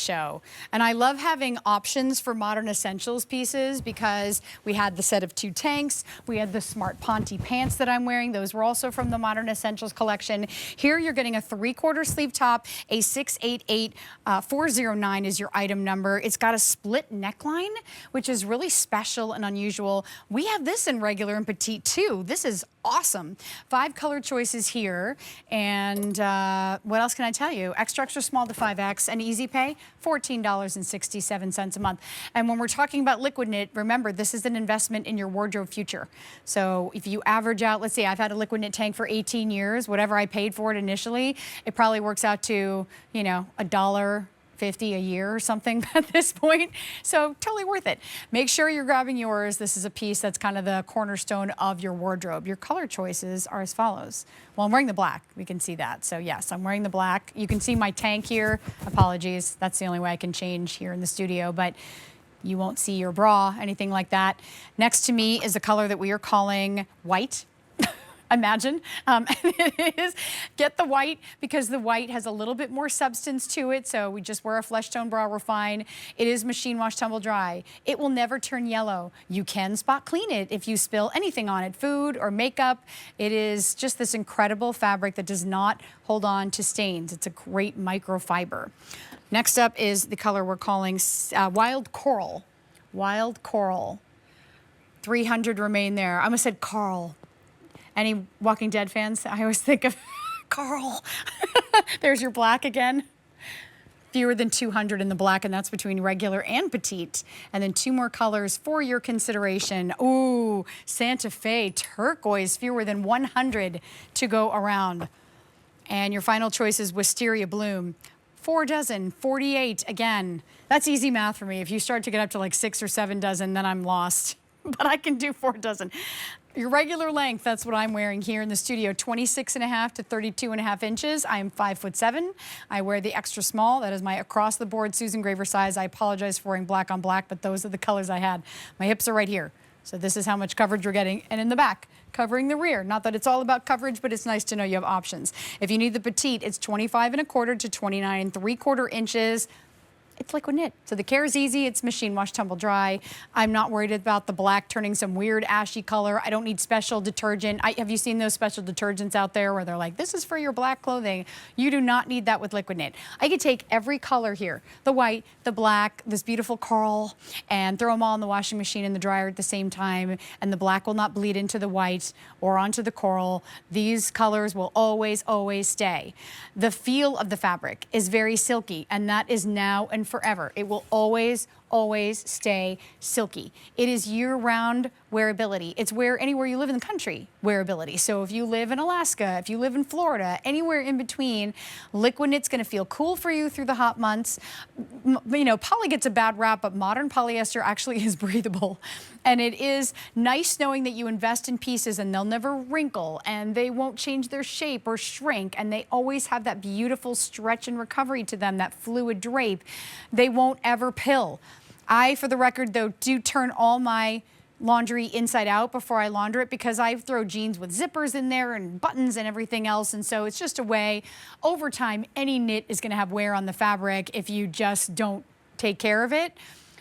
show. And I love having options for modern essentials pieces because we had the set of 2 tanks, we had the smart Ponte pants that I'm wearing. Those were also from the Modern Essentials collection. Here you're getting a 3/4 sleeve top, a 688409 is your item number. It's got a split neckline, which is really special and unusual. We have this in regular and petite too. This is awesome. 5 color choices here. And what else can I tell you? Extra, extra small to 5X and easy pay, $14.67 a month. And when we're talking about liquid knit, remember, this is an investment in your wardrobe future. So if you average out, let's say I've had a liquid knit tank for 18 years, whatever I paid for it initially, it probably works out to, you know, $1.50 a year or something at this point. So totally worth it. Make sure you're grabbing yours. This is a piece that's kind of the cornerstone of your wardrobe. Your color choices are as follows. Well, I'm wearing the black. We can see that. So yes, I'm wearing the black. You can see my tank here. Apologies. That's the only way I can change here in the studio, but you won't see your bra, anything like that. Next to me is the color that we are calling white. Imagine. It is. Get the white because the white has a little bit more substance to it. So we just wear a flesh tone bra, we're fine. It is machine wash, tumble dry. It will never turn yellow. You can spot clean it if you spill anything on it, food or makeup. It is just this incredible fabric that does not hold on to stains. It's a great microfiber. Next up is the color we're calling Wild Coral. Wild Coral. 300 remain there. I almost said Carl. Any Walking Dead fans? I always think of Carl. There's your black again. Fewer than 200 in the black, and that's between regular and petite. And then 2 more colors for your consideration. Ooh, Santa Fe turquoise, fewer than 100 to go around. And your final choice is Wisteria Bloom. 4 dozen, 48 again. That's easy math for me. If you start to get up to like 6 or 7 dozen, then I'm lost. But I can do 4 dozen. Your regular length, that's what I'm wearing here in the studio, 26.5 to 32.5 inches. I am 5'7". I wear the extra small. That is my across-the-board Susan Graver size. I apologize for wearing black on black, but those are the colors I had. My hips are right here. So this is how much coverage you're getting. And in the back, covering the rear. Not that it's all about coverage, but it's nice to know you have options. If you need the petite, it's 25.25 to 29.75 inches. It's liquid knit. So the care is easy. It's machine wash, tumble dry. I'm not worried about the black turning some weird ashy color. I don't need special detergent. Have you seen those special detergents out there where they're like, this is for your black clothing? You do not need that with liquid knit. I could take every color here, the white, the black, this beautiful coral, and throw them all in the washing machine and the dryer at the same time, and the black will not bleed into the white or onto the coral. These colors will always, always stay. The feel of the fabric is very silky, and that is now and forever. It will always, always stay silky. It is year-round wearability. It's wear anywhere you live in the country wearability. So if you live in Alaska, if you live in Florida, anywhere in between, liquid knit's going to feel cool for you through the hot months. You know, poly gets a bad rap, but modern polyester actually is breathable. And it is nice knowing that you invest in pieces and they'll never wrinkle and they won't change their shape or shrink, and they always have that beautiful stretch and recovery to them, that fluid drape. They won't ever pill. I, for the record, though, do turn all my laundry inside out before I launder it because I throw jeans with zippers in there and buttons and everything else. And so it's just a way. Over time, any knit is going to have wear on the fabric if you just don't take care of it.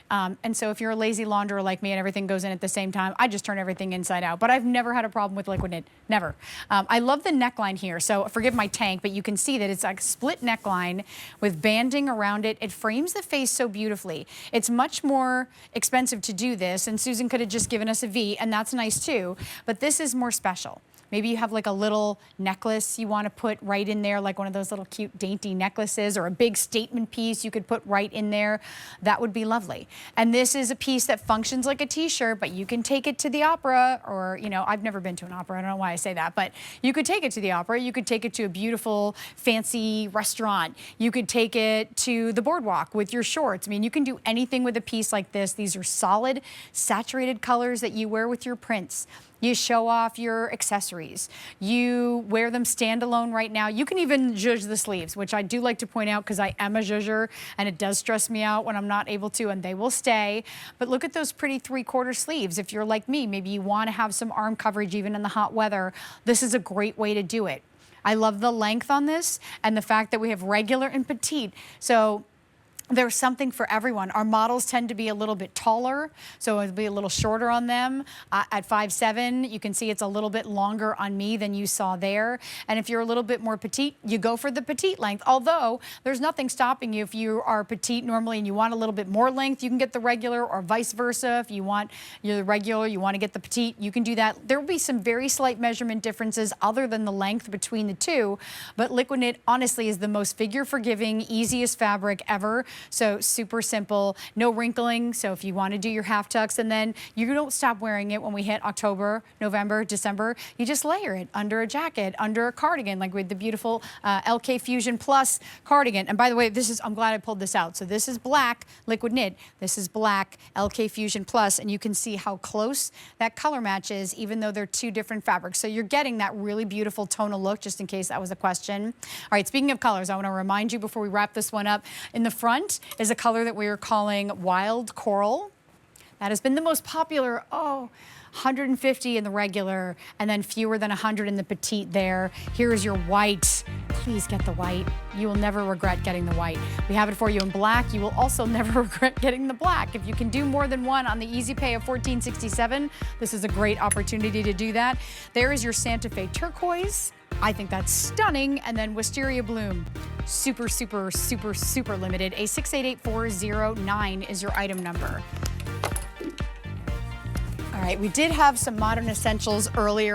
And so if you're a lazy launderer like me and everything goes in at the same time, I just turn everything inside out. But I've never had a problem with liquid knit, never. I love the neckline here. So forgive my tank, but you can see that it's like a split neckline with banding around it. It frames the face so beautifully. It's much more expensive to do this, and Susan could have just given us a V, and that's nice too. But this is more special. Maybe you have like a little necklace you want to put right in there, like one of those little cute dainty necklaces, or a big statement piece you could put right in there. That would be lovely. And this is a piece that functions like a t-shirt, but you can take it to the opera, or, you know, I've never been to an opera. I don't know why I say that, but you could take it to the opera. You could take it to a beautiful, fancy restaurant. You could take it to the boardwalk with your shorts. I mean, you can do anything with a piece like this. These are solid, saturated colors that you wear with your prints. You show off your accessories. You wear them standalone right now. You can even zhuzh the sleeves, which I do like to point out because I am a zhuzher and it does stress me out when I'm not able to, and they will stay. But look at those pretty 3/4 sleeves. If you're like me, maybe you want to have some arm coverage even in the hot weather, this is a great way to do it. I love the length on this and the fact that we have regular and petite. So There's something for everyone. Our models tend to be a little bit taller, so it'll be a little shorter on them. At 5'7", you can see it's a little bit longer on me than you saw there. And if you're a little bit more petite, you go for the petite length. Although there's nothing stopping you if you are petite normally and you want a little bit more length, you can get the regular, or vice versa. If you're the regular, you want to get the petite, you can do that. There will be some very slight measurement differences other than the length between the two, but liquid knit honestly is the most figure forgiving, easiest fabric ever. So super simple, no wrinkling. So if you want to do your half tucks, and then you don't stop wearing it when we hit October, November, December, you just layer it under a jacket, under a cardigan, like with the beautiful LK Fusion Plus cardigan. And by the way, I'm glad I pulled this out. So this is black liquid knit. This is black LK Fusion Plus, and you can see how close that color match is, even though they're two different fabrics. So you're getting that really beautiful tonal look, just in case that was a question. All right, speaking of colors, I want to remind you before we wrap this one up, in the front is a color that we are calling Wild Coral. That has been the most popular, 150 in the regular, and then fewer than 100 in the petite there. Here is your white. Please get the white. You will never regret getting the white. We have it for you in black. You will also never regret getting the black. If you can do more than one on the easy pay of $14.67, this is a great opportunity to do that. There is your Santa Fe turquoise. I think that's stunning. And then Wisteria Bloom, super, super, super, super limited. A 688409 is your item number. All right, we did have some modern essentials earlier.